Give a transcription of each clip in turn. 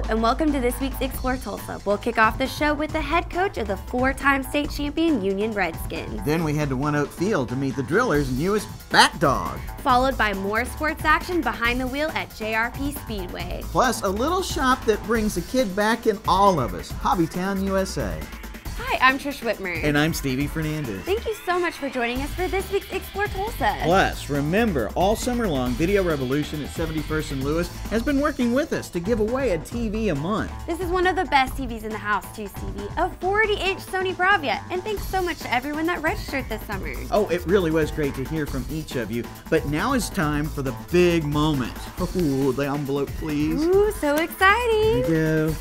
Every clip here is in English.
and welcome to this week's Explore Tulsa. We'll kick off the show with the head coach of the four-time state champion Union Redskins. Then we head to One Oak Field to meet the Drillers' newest Bat Dog. Followed by more sports action behind the wheel at JRP Speedway. Plus a little shop that brings a kid back in all of us, Hobbytown, USA. Hi, I'm Trish Whitmer. And I'm Stevie Fernandez. Thank you so much for joining us for this week's Explore Tulsa. Plus, remember, all summer long, Video Revolution at 71st and Lewis has been working with us to give away a TV a month. This is one of the best TVs in the house, too, Stevie. A 40-inch Sony Bravia. And thanks so much to everyone that registered this summer. Oh, it really was great to hear from each of you. But now is time for the big moment. Ooh, the envelope, please. Ooh, so exciting. Here we go.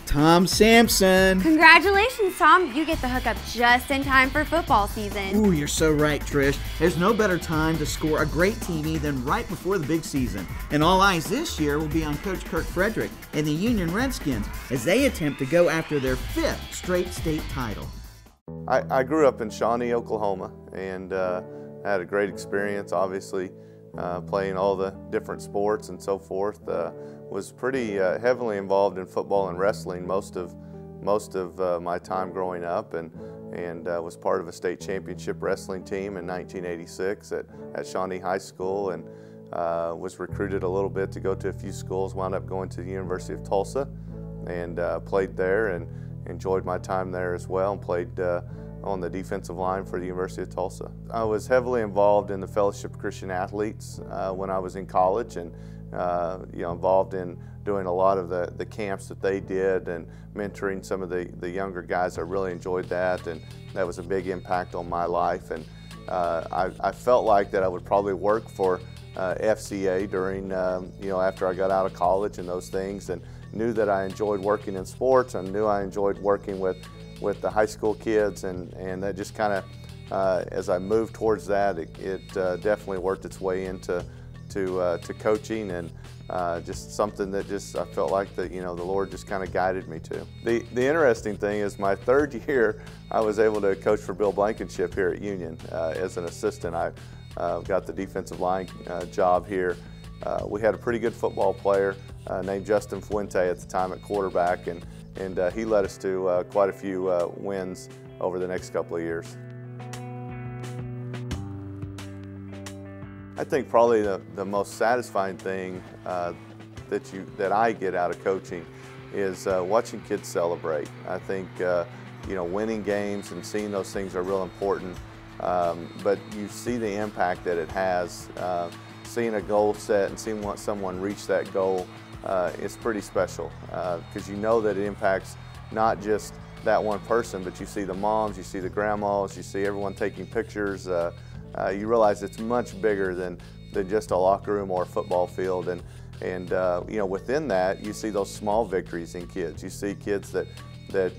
Tom Sampson. Congratulations, Tom. You get the hookup just in time for football season. Ooh, you're so right, Trish. There's no better time to score a great TV than right before the big season. And all eyes this year will be on Coach Kirk Frederick and the Union Redskins as they attempt to go after their 5th straight state title. I grew up in Shawnee, Oklahoma, and had a great experience, obviously, playing all the different sports and so forth. Was pretty heavily involved in football and wrestling most of my time growing up, and was part of a state championship wrestling team in 1986 at Shawnee High School, and was recruited a little bit to go to a few schools, wound up going to the University of Tulsa, and played there and enjoyed my time there as well, and played on the defensive line for the University of Tulsa. I was heavily involved in the Fellowship of Christian Athletes when I was in college, and involved in doing a lot of the camps that they did and mentoring some of the younger guys. I really enjoyed that, and that was a big impact on my life. And I felt like that I would probably work for FCA during, after I got out of college and those things, and knew that I enjoyed working in sports, and knew I enjoyed working with the high school kids, and that just kind of, as I moved towards that, it definitely worked its way into to coaching, and just something that I felt like that the Lord just kind of guided me to. The interesting thing is, my 3rd year I was able to coach for Bill Blankenship here at Union as an assistant. I got the defensive line job here. We had a pretty good football player named Justin Fuente at the time at quarterback, and he led us to quite a few wins over the next couple of years. I think probably the most satisfying thing that I get out of coaching is watching kids celebrate. I think winning games and seeing those things are real important, but you see the impact that it has. Seeing a goal set and seeing someone reach that goal is pretty special, because you know that it impacts not just that one person, but you see the moms, you see the grandmas, you see everyone taking pictures. You realize it's much bigger than just a locker room or a football field, and within that you see those small victories in kids. You see kids that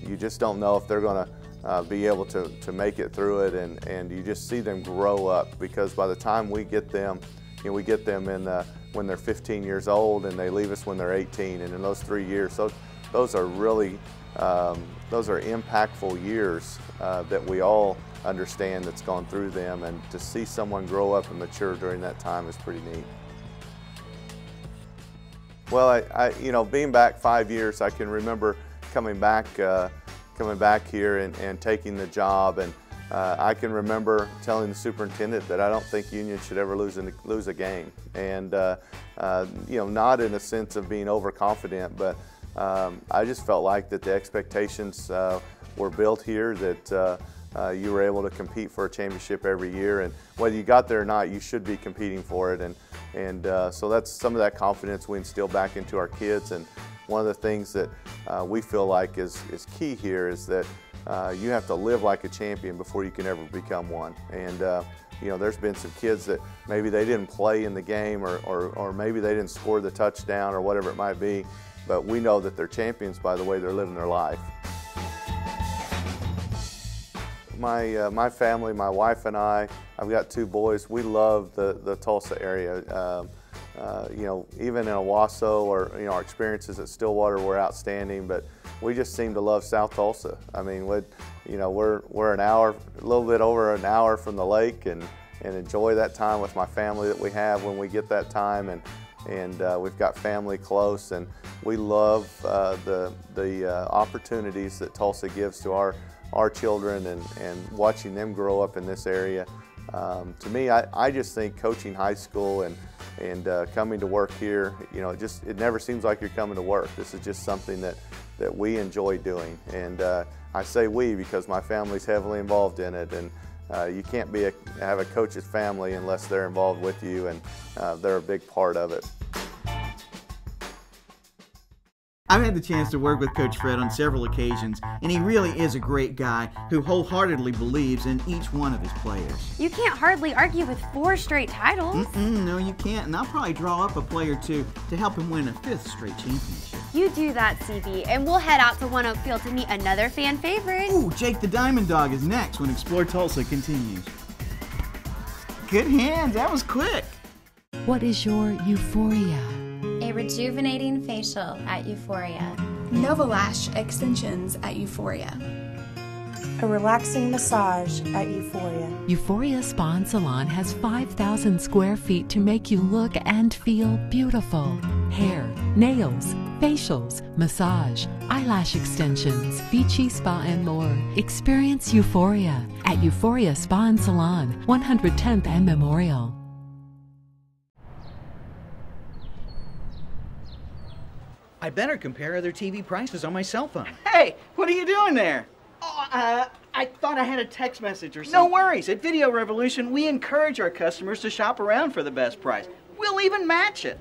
you just don't know if they're going to be able to make it through it, and you just see them grow up, because by the time we get them, we get them in when they're 15 years old, and they leave us when they're 18, and in those 3 years, those are really those are impactful years that we all understand that's gone through them, and to see someone grow up and mature during that time is pretty neat. Well, being back 5 years, I can remember coming back here and taking the job, and I can remember telling the superintendent that I don't think Union should ever lose a game, and not in a sense of being overconfident, but I just felt like that the expectations were built here, that you were able to compete for a championship every year, and whether you got there or not, you should be competing for it, and so that's some of that confidence we instill back into our kids. And one of the things that we feel like is key here is that you have to live like a champion before you can ever become one. And there's been some kids that maybe they didn't play in the game, or maybe they didn't score the touchdown or whatever it might be, but we know that they're champions by the way they're living their life. My family, my wife and I've got 2 boys. We love the Tulsa area. Even in Owasso, or our experiences at Stillwater were outstanding, but we just seem to love South Tulsa. I mean, we're an hour, a little bit over an hour from the lake, and enjoy that time with my family that we have when we get that time, and and we've got family close, and we love the opportunities that Tulsa gives to our children, and watching them grow up in this area. To me, I just think coaching high school and coming to work here, you know, it never seems like you're coming to work. This is just something that we enjoy doing, and I say we because my family's heavily involved in it, and you can't have a coach's family unless they're involved with you, and they're a big part of it. I've had the chance to work with Coach Fred on several occasions, and he really is a great guy who wholeheartedly believes in each one of his players. You can't hardly argue with 4 straight titles. No, you can't, and I'll probably draw up a play or two to help him win a 5th straight championship. You do that, CB, and we'll head out to One Oak Field to meet another fan favorite. Ooh, Jake the Diamond Dog is next when Explore Tulsa continues. Good hands, that was quick. What is your euphoria? A rejuvenating facial at Euphoria. Novalash extensions at Euphoria. A relaxing massage at Euphoria. Euphoria Spa and Salon has 5,000 square feet to make you look and feel beautiful. Hair, nails, facials, massage, eyelash extensions, beachy spa and more. Experience Euphoria at Euphoria Spa and Salon, 110th and Memorial. I better compare other TV prices on my cell phone. Hey, what are you doing there? Oh, I thought I had a text message or something. No worries. At Video Revolution, we encourage our customers to shop around for the best price. We'll even match it.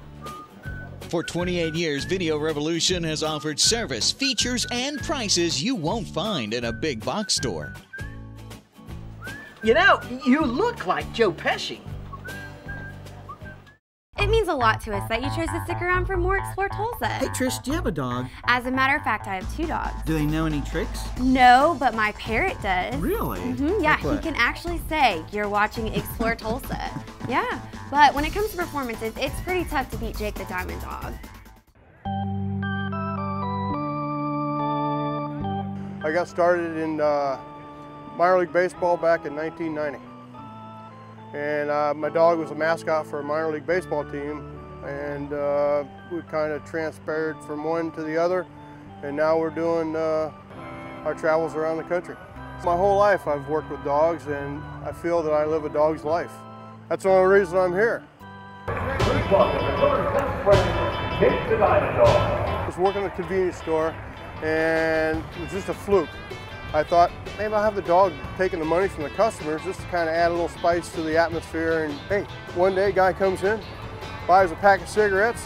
For 28 years, Video Revolution has offered service, features, and prices you won't find in a big box store. You know, you look like Joe Pesci. It means a lot to us that you chose to stick around for more Explore Tulsa. Hey Trish, do you have a dog? As a matter of fact, I have 2 dogs. Do they know any tricks? No, but my parrot does. Really? Yeah, Like what? he can actually say, "You're watching Explore Tulsa." Yeah, but when it comes to performances, it's pretty tough to beat Jake the Diamond Dog. I got started in minor league baseball back in 1990. And my dog was a mascot for a minor league baseball team, and we kind of transpired from one to the other, and now we're doing our travels around the country. My whole life I've worked with dogs, and I feel that I live a dog's life. That's the only reason I'm here. I was working at a convenience store, and it was just a fluke. I thought, maybe I'll have the dog taking the money from the customers just to kind of add a little spice to the atmosphere. And hey, one day a guy comes in, buys a pack of cigarettes,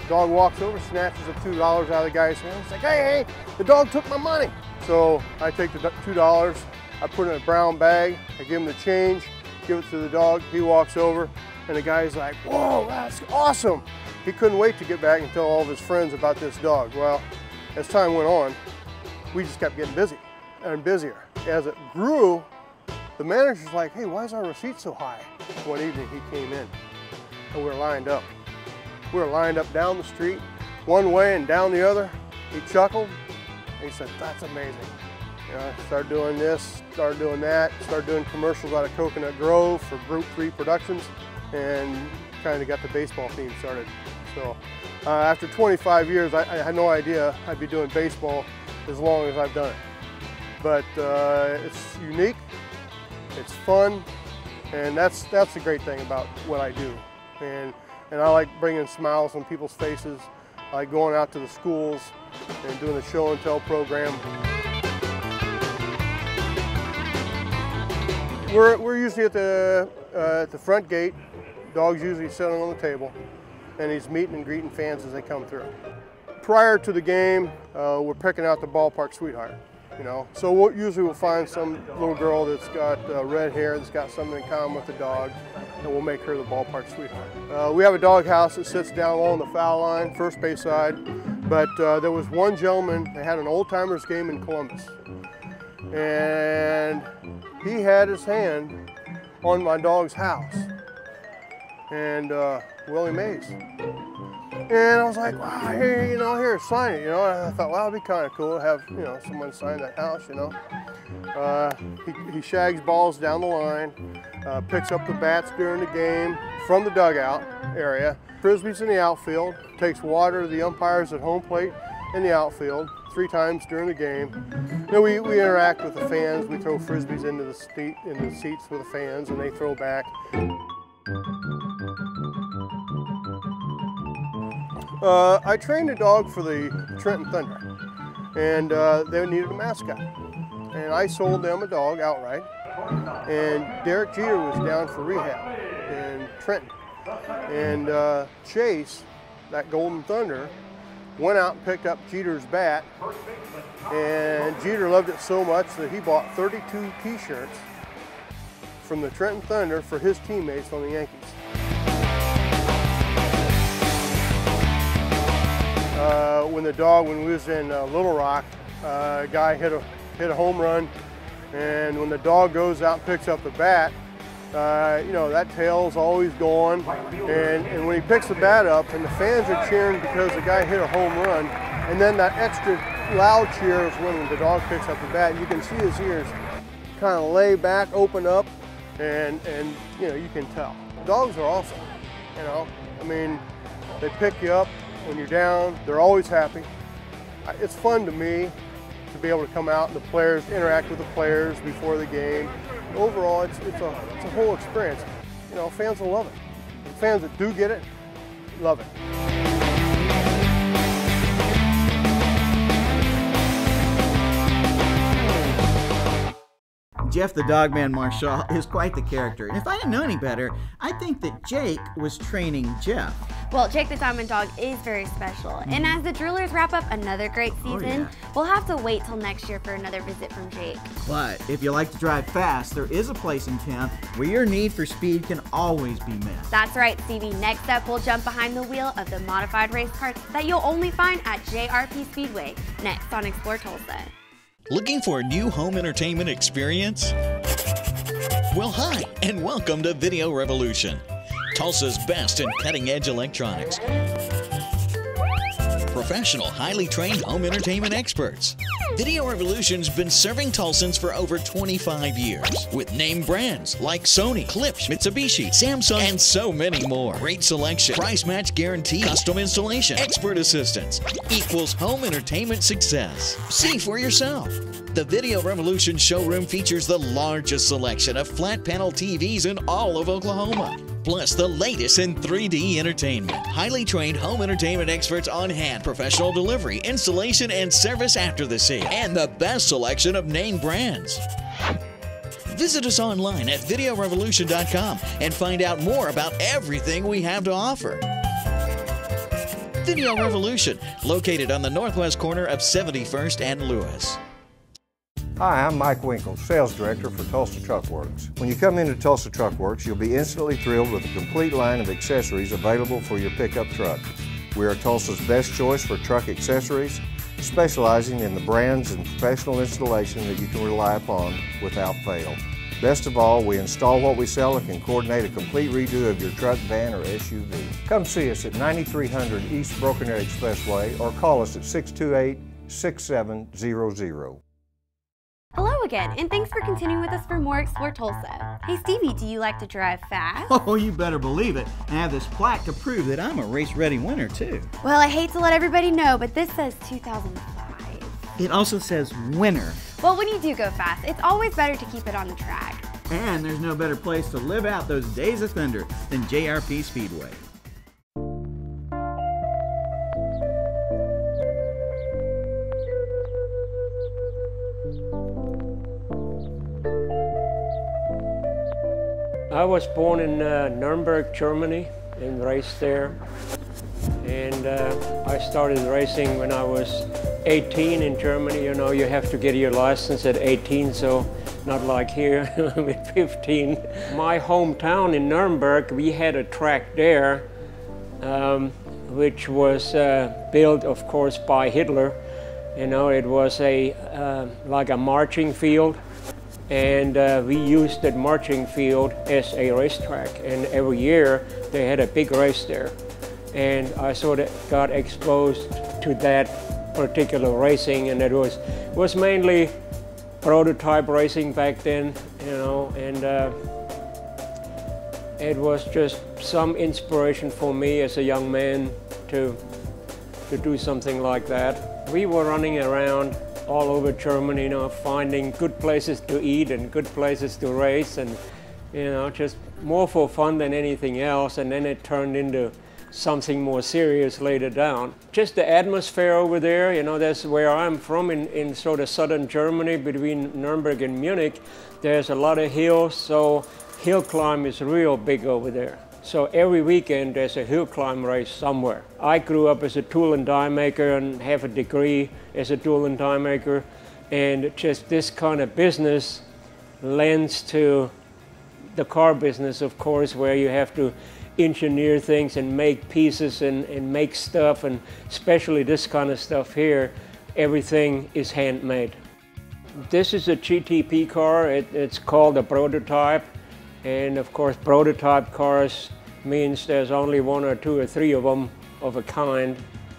the dog walks over, snatches the $2 out of the guy's hand. He's like, hey, the dog took my money. So I take the $2, I put it in a brown bag, I give him the change, give it to the dog, he walks over, and the guy's like, whoa, that's awesome. He couldn't wait to get back and tell all of his friends about this dog. Well, as time went on, we just kept getting busy and busier. As it grew, the manager's like, hey, why is our receipt so high? One evening he came in and we were lined up. We were lined up down the street, one way and down the other. He chuckled, and he said, that's amazing. You know, started doing this, started doing that, started doing commercials out of Coconut Grove for Group 3 Productions, and kind of got the baseball theme started. So after 25 years, I had no idea I'd be doing baseball as long as I've done it. But it's unique, it's fun, and that's the great thing about what I do. And I like bringing smiles on people's faces. I like going out to the schools and doing a show and tell program. We're usually at the front gate. Dog's usually sitting on the table, and he's meeting and greeting fans as they come through. Prior to the game, we're picking out the ballpark sweetheart. You know, so we'll find some little girl that's got red hair, that's got something in common with the dog, and we'll make her the ballpark sweetheart. We have a dog house that sits down along the foul line, first base side, but there was one gentleman that had an old timers game in Columbus, and he had his hand on my dog's house, and Willie Mays. And I was like, wow, here, sign it, And I thought, well, it'd be kind of cool to have, someone sign that house, He shags balls down the line, picks up the bats during the game from the dugout area, frisbees in the outfield, takes water to the umpires at home plate in the outfield 3 times during the game. We interact with the fans. We throw frisbees into the seats with the fans, and they throw back. I trained a dog for the Trenton Thunder, and they needed a mascot. And I sold them a dog outright, and Derek Jeter was down for rehab in Trenton. And Chase, that Golden Thunder, went out and picked up Jeter's bat, and Jeter loved it so much that he bought 32 t-shirts from the Trenton Thunder for his teammates on the Yankees. When we was in Little Rock, a guy hit a home run, and when the dog goes out and picks up the bat, that tail's always going, and when he picks the bat up and the fans are cheering because the guy hit a home run, and then that extra loud cheer is when the dog picks up the bat. You can see his ears kind of lay back, open up, and you can tell. Dogs are awesome, they pick you up when you're down. They're always happy. It's fun to me to be able to come out and the players interact with the players before the game. Overall, it's a whole experience. Fans will love it. The fans that do get it, love it. Jeff the Dogman Marshall is quite the character, and if I didn't know any better, I think that Jake was training Jeff. Well, Jake the Diamond Dog is very special, and as the Drillers wrap up another great season, we'll have to wait till next year for another visit from Jake. But if you like to drive fast, there is a place in town where your need for speed can always be met. That's right, Stevie. Next up, we'll jump behind the wheel of the modified race cars that you'll only find at JRP Speedway, next on Explore Tulsa. Looking for a new home entertainment experience? Well, hi, and welcome to Video Revolution, Tulsa's best in cutting-edge electronics. Professional, highly trained home entertainment experts. Video Revolution's been serving Tulsans for over 25 years with name brands like Sony, Klipsch, Mitsubishi, Samsung, and so many more. Great selection, price match guarantee, custom installation, expert assistance equals home entertainment success. See for yourself. The Video Revolution showroom features the largest selection of flat panel TVs in all of Oklahoma. Plus the latest in 3D entertainment. Highly trained home entertainment experts on hand. Professional delivery, installation, and service after the sale. And the best selection of name brands. Visit us online at videorevolution.com and find out more about everything we have to offer. Video Revolution, located on the northwest corner of 71st and Lewis. Hi, I'm Mike Winkle, Sales Director for Tulsa Truck Works. When you come into Tulsa Truck Works, you'll be instantly thrilled with a complete line of accessories available for your pickup truck. We are Tulsa's best choice for truck accessories, specializing in the brands and professional installation that you can rely upon without fail. Best of all, we install what we sell and can coordinate a complete redo of your truck, van, or SUV. Come see us at 9300 East Broken Arrow Expressway or call us at 628-6700. Hello again, and thanks for continuing with us for more Explore Tulsa. Hey Stevie, do you like to drive fast? Oh, you better believe it. I have this plaque to prove that I'm a race-ready winner, too. Well, I hate to let everybody know, but this says 2005. It also says winner. Well, when you do go fast, it's always better to keep it on the track. And there's no better place to live out those days of thunder than JRP Speedway. I was born in Nuremberg, Germany, and raised there. And I started racing when I was 18 in Germany. You know, you have to get your license at 18, so not like here with 15. My hometown in Nuremberg, we had a track there, which was built, of course, by Hitler. You know, it was like a marching field. And we used that marching field as a racetrack, and every year they had a big race there. and I sort of got exposed to that particular racing, and it was mainly prototype racing back then, you know, and it was just some inspiration for me as a young man to do something like that. We were running around all over Germany, you know, finding good places to eat and good places to race, and you know, just more for fun than anything else. And then it turned into something more serious later down. Just the atmosphere over there, you know, that's where I'm from in sort of southern Germany between Nuremberg and Munich. There's a lot of hills, so hill climb is real big over there. So every weekend there's a hill climb race somewhere. I grew up as a tool and die maker and have a degree as a tool and die maker, and just this kind of business lends to the car business, of course, where you have to engineer things and make pieces and make stuff, and especially this kind of stuff here, everything is handmade. This is a GTP car. It's called a prototype, and of course prototype cars means there's only one or two or three of them of a kind,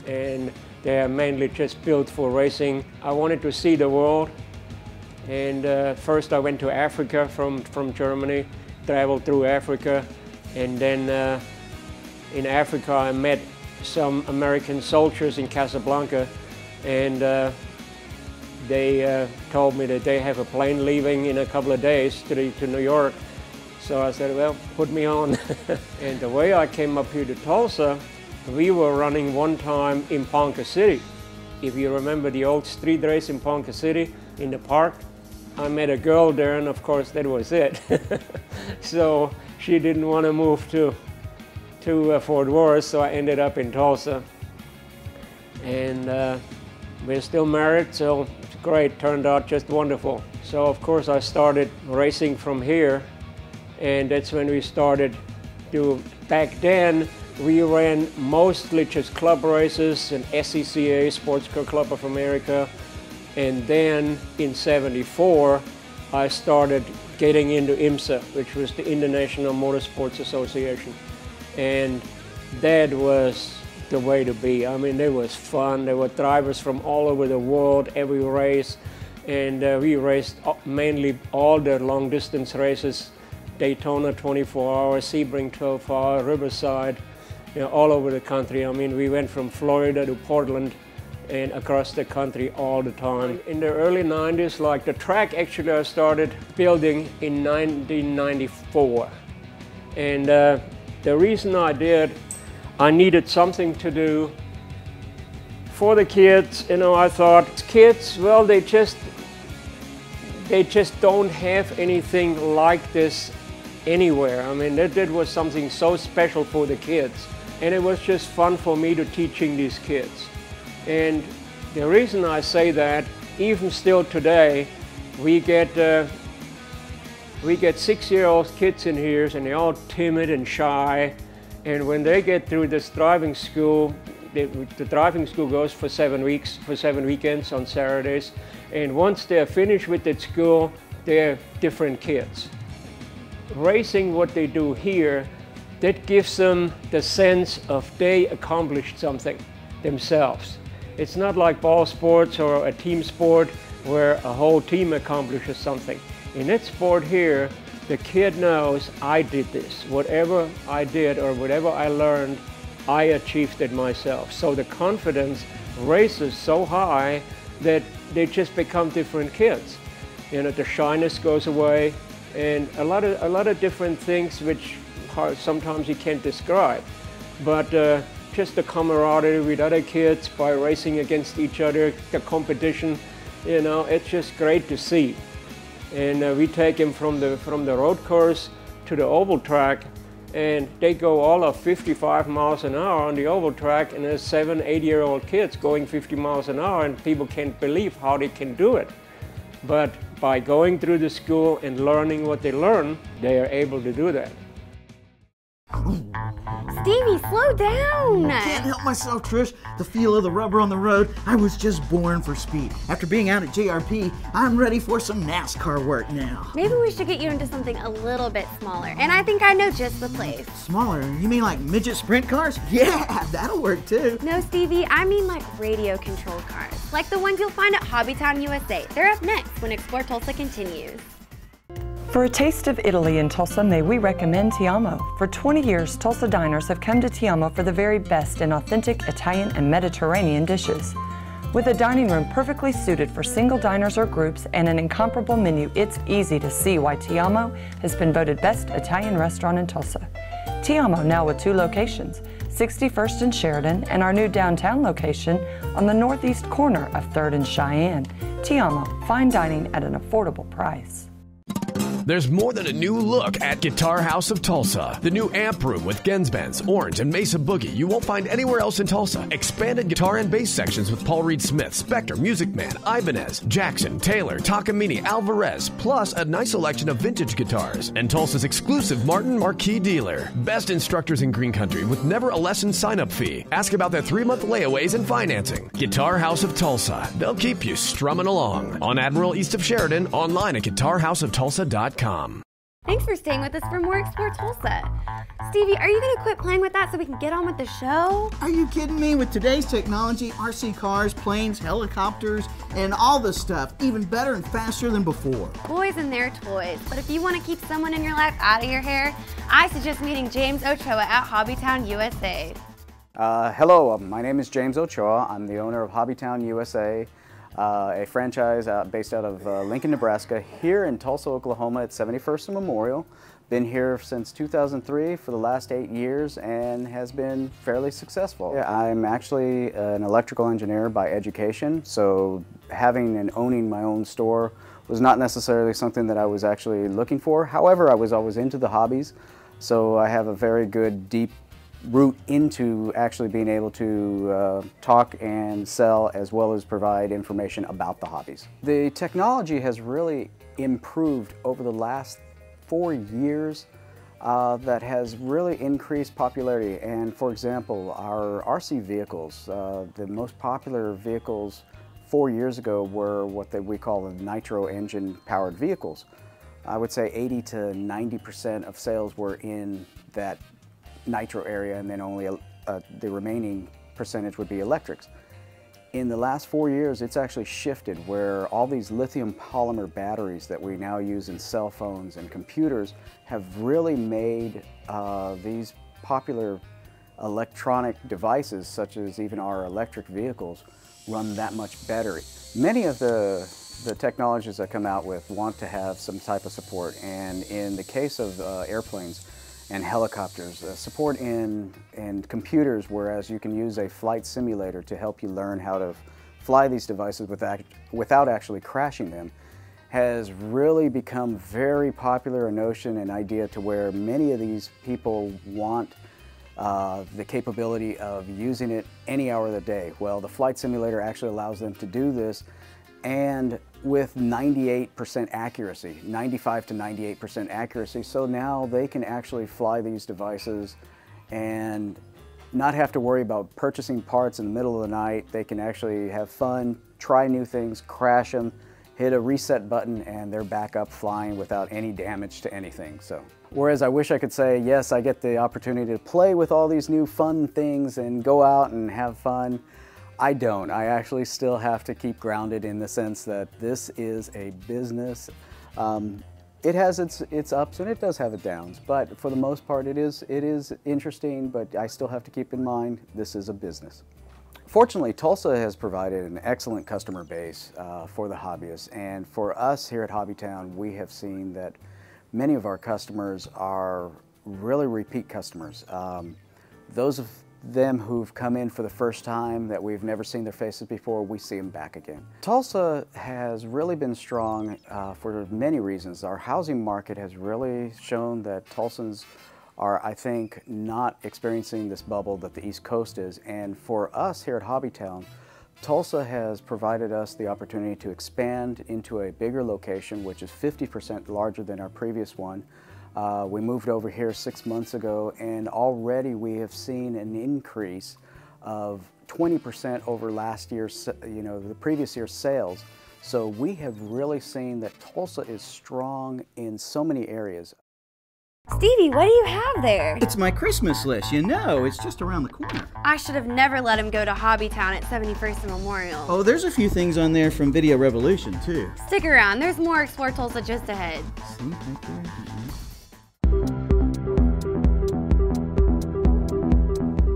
and they're mainly just built for racing. I wanted to see the world, and first I went to Africa from Germany, traveled through Africa, and then in Africa I met some American soldiers in Casablanca, and they told me that they have a plane leaving in a couple of days to New York. So I said, well, put me on. And the way I came up here to Tulsa, we were running one time in Ponca City. If you remember the old street race in Ponca City, in the park, I met a girl there, and of course that was it. So she didn't want to move to Fort Worth, so I ended up in Tulsa. And we're still married, so it's great, turned out just wonderful. So of course I started racing from here, and that's when we started to, back then we ran mostly just club races and SCCA, Sports Car Club of America, and then in '74 I started getting into IMSA, which was the International Motorsports Association, and that was the way to be. I mean, it was fun. There were drivers from all over the world, every race, and we raced mainly all the long distance races, Daytona 24 hours, Sebring 12 hour, Riverside, you know, all over the country. I mean, we went from Florida to Portland and across the country all the time. In the early 90s, like the track actually I started building in 1994. And the reason I did, I needed something to do for the kids. You know, I thought kids, well, they just don't have anything like this anywhere. I mean, that was something so special for the kids. And it was just fun for me to teaching these kids. And the reason I say that, even still today, we get 6-year-old kids in here, and they're all timid and shy. And when they get through this driving school, the driving school goes for 7 weeks, for 7 weekends on Saturdays. And once they're finished with that school, they're different kids. Racing, what they do here, that gives them the sense of they accomplished something themselves. It's not like ball sports or a team sport where a whole team accomplishes something. In that sport here, the kid knows I did this. Whatever I did or whatever I learned, I achieved it myself. So the confidence raises so high that they just become different kids. You know, the shyness goes away, and a lot of different things which sometimes you can't describe. But just the camaraderie with other kids by racing against each other, the competition, you know, it's just great to see. And we take them from the road course to the oval track, and they go all of 55 miles an hour on the oval track, and there's 7, 8-year-old kids going 50 miles an hour, and people can't believe how they can do it. But by going through the school and learning what they learn, they are able to do that. Stevie slow down. I can't help myself, Trish. The feel of the rubber on the road, I was just born for speed. After being out at JRP, I'm ready for some NASCAR work now. Maybe we should get you into something a little bit smaller, and I think I know just the place. Smaller? You mean like midget sprint cars? Yeah, that'll work too. No, Stevie, I mean like radio-controlled cars, like the ones you'll find at Hobbytown USA. They're up next when Explore Tulsa continues. For a taste of Italy in Tulsa, may we recommend Ti Amo. For 20 years, Tulsa diners have come to Ti Amo for the very best in authentic Italian and Mediterranean dishes. With a dining room perfectly suited for single diners or groups and an incomparable menu, it's easy to see why Ti Amo has been voted best Italian restaurant in Tulsa. Ti Amo now with 2 locations, 61st and Sheridan, and our new downtown location on the northeast corner of 3rd and Cheyenne. Ti Amo, fine dining at an affordable price. There's more than a new look at Guitar House of Tulsa. The new amp room with Gensbands, Orange, and Mesa Boogie you won't find anywhere else in Tulsa. Expanded guitar and bass sections with Paul Reed Smith, Spector, Music Man, Ibanez, Jackson, Taylor, Takamine, Alvarez, plus a nice selection of vintage guitars. And Tulsa's exclusive Martin Marquis dealer. Best instructors in Green Country with never a lesson sign-up fee. Ask about their 3-month layaways and financing. Guitar House of Tulsa. They'll keep you strumming along. On Admiral east of Sheridan, online at guitarhouseoftulsa.com. Thanks for staying with us for more Explore Tulsa. Stevie, are you going to quit playing with that so we can get on with the show? Are you kidding me? With today's technology, RC cars, planes, helicopters, and all this stuff, even better and faster than before. Boys and their toys. But if you want to keep someone in your life out of your hair, I suggest meeting James Ochoa at Hobbytown USA. Hello, my name is James Ochoa. I'm the owner of Hobbytown USA, a franchise based out of Lincoln, Nebraska, here in Tulsa, Oklahoma at 71st and Memorial. Been here since 2003 for the last 8 years and has been fairly successful. Yeah, I'm actually an electrical engineer by education, so having and owning my own store was not necessarily something that I was actually looking for. However, I was always into the hobbies, so I have a very good, deep route into actually being able to talk and sell as well as provide information about the hobbies. The technology has really improved over the last 4 years that has really increased popularity. And for example, our RC vehicles, the most popular vehicles 4 years ago were what we call the nitro engine powered vehicles. I would say 80 to 90% of sales were in that nitro area, and then only the remaining percentage would be electrics. In the last 4 years, it's actually shifted where all these lithium polymer batteries that we now use in cell phones and computers have really made these popular electronic devices, such as even our electric vehicles, run that much better. Many of the technologies that come out with want to have some type of support, and in the case of airplanes and helicopters, support in computers, whereas you can use a flight simulator to help you learn how to fly these devices without actually crashing them, has really become very popular, a notion and idea to where many of these people want the capability of using it any hour of the day. Well, the flight simulator actually allows them to do this, and with 98% accuracy, 95 to 98% accuracy, so now they can actually fly these devices and not have to worry about purchasing parts in the middle of the night. They can actually have fun, try new things, crash them, hit a reset button, and they're back up flying without any damage to anything. So, whereas I wish I could say, yes, I get the opportunity to play with all these new fun things and go out and have fun, I don't. I actually still have to keep grounded in the sense that this is a business. It has its ups and it does have its downs, but for the most part it is interesting, but I still have to keep in mind this is a business. Fortunately, Tulsa has provided an excellent customer base for the hobbyists, and for us here at Hobbytown, we have seen that many of our customers are really repeat customers. Those of them who've come in for the first time that we've never seen their faces before, we see them back again. Tulsa has really been strong for many reasons. Our housing market has really shown that Tulsans are, I think, not experiencing this bubble that the East Coast is. And for us here at Hobbytown, Tulsa has provided us the opportunity to expand into a bigger location, which is 50% larger than our previous one. We moved over here 6 months ago, and already we have seen an increase of 20% over last year's, the previous year's sales. So we have really seen that Tulsa is strong in so many areas. Stevie, what do you have there? It's my Christmas list, it's just around the corner. I should have never let him go to Hobbytown at 71st and Memorial. Oh, there's a few things on there from Video Revolution, too. Stick around, there's more Explore Tulsa just ahead. See, right there.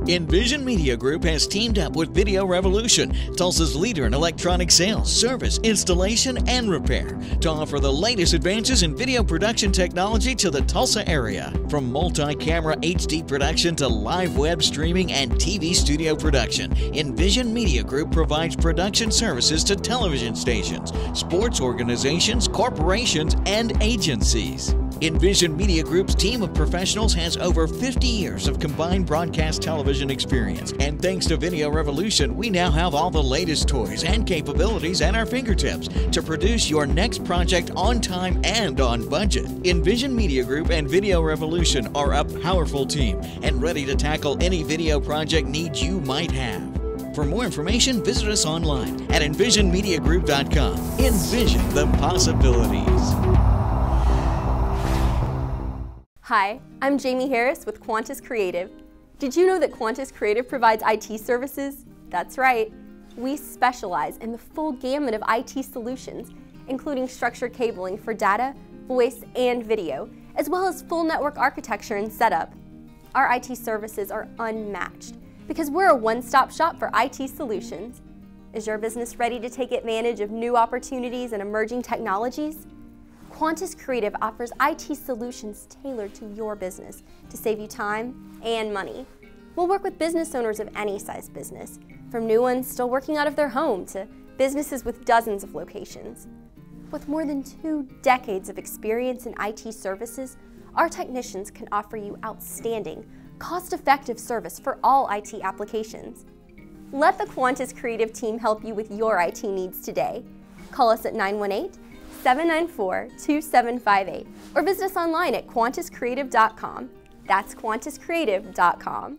Envision Media Group has teamed up with Video Revolution, Tulsa's leader in electronic sales, service, installation, and repair, to offer the latest advances in video production technology to the Tulsa area. From multi-camera HD production to live web streaming and TV studio production, Envision Media Group provides production services to television stations, sports organizations, corporations, and agencies. Envision Media Group's team of professionals has over 50 years of combined broadcast television experience. And thanks to Video Revolution, we now have all the latest toys and capabilities at our fingertips to produce your next project on time and on budget. Envision Media Group and Video Revolution are a powerful team and ready to tackle any video project needs you might have. For more information, visit us online at envisionmediagroup.com. Envision the possibilities. Hi, I'm Jamie Harris with Quantus Creative. Did you know that Quantus Creative provides IT services? That's right. We specialize in the full gamut of IT solutions, including structured cabling for data, voice, and video, as well as full network architecture and setup. Our IT services are unmatched because we're a one-stop shop for IT solutions. Is your business ready to take advantage of new opportunities and emerging technologies? Quantus Creative offers IT solutions tailored to your business to save you time and money. We'll work with business owners of any size business, from new ones still working out of their home to businesses with dozens of locations. With more than 2 decades of experience in IT services, our technicians can offer you outstanding, cost-effective service for all IT applications. Let the Quantus Creative team help you with your IT needs today. Call us at 918-794-2758 or visit us online at quantuscreative.com. That's quantuscreative.com.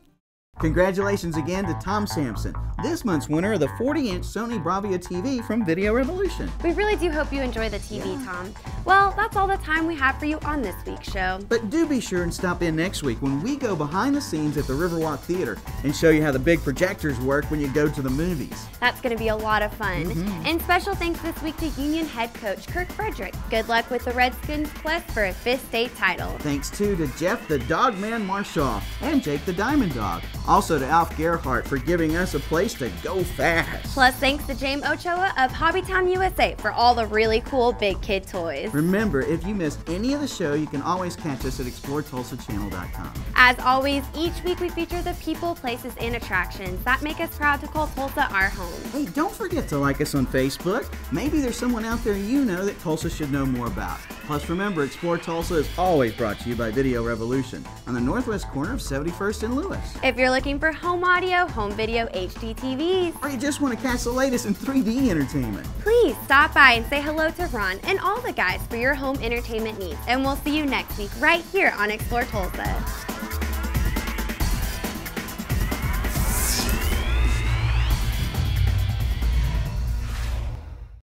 Congratulations again to Tom Sampson, this month's winner of the 40-inch Sony Bravia TV from Video Revolution. We really do hope you enjoy the TV, Tom. Well, that's all the time we have for you on this week's show. But do be sure and stop in next week when we go behind the scenes at the Riverwalk Theater and show you how the big projectors work when you go to the movies. That's going to be a lot of fun. And special thanks this week to Union head coach Kirk Frederick. Good luck with the Redskins quest for a 5th state title. Thanks too to Jeff the Dogman Marshall and Jake the Diamond Dog. Also to Alf Gerhardt for giving us a place to go fast. Plus thanks to James Ochoa of Hobbytown USA for all the really cool big kid toys. Remember, if you missed any of the show, you can always catch us at ExploreTulsaChannel.com. As always, each week we feature the people, places, and attractions that make us proud to call Tulsa our home. Hey, don't forget to like us on Facebook. Maybe there's someone out there you know that Tulsa should know more about. Plus remember, Explore Tulsa is always brought to you by Video Revolution on the northwest corner of 71st and Lewis. If you're looking for home audio, home video, HD TVs, or you just want to catch the latest in 3D entertainment, please stop by and say hello to Ron and all the guys for your home entertainment needs. And we'll see you next week right here on Explore Tulsa.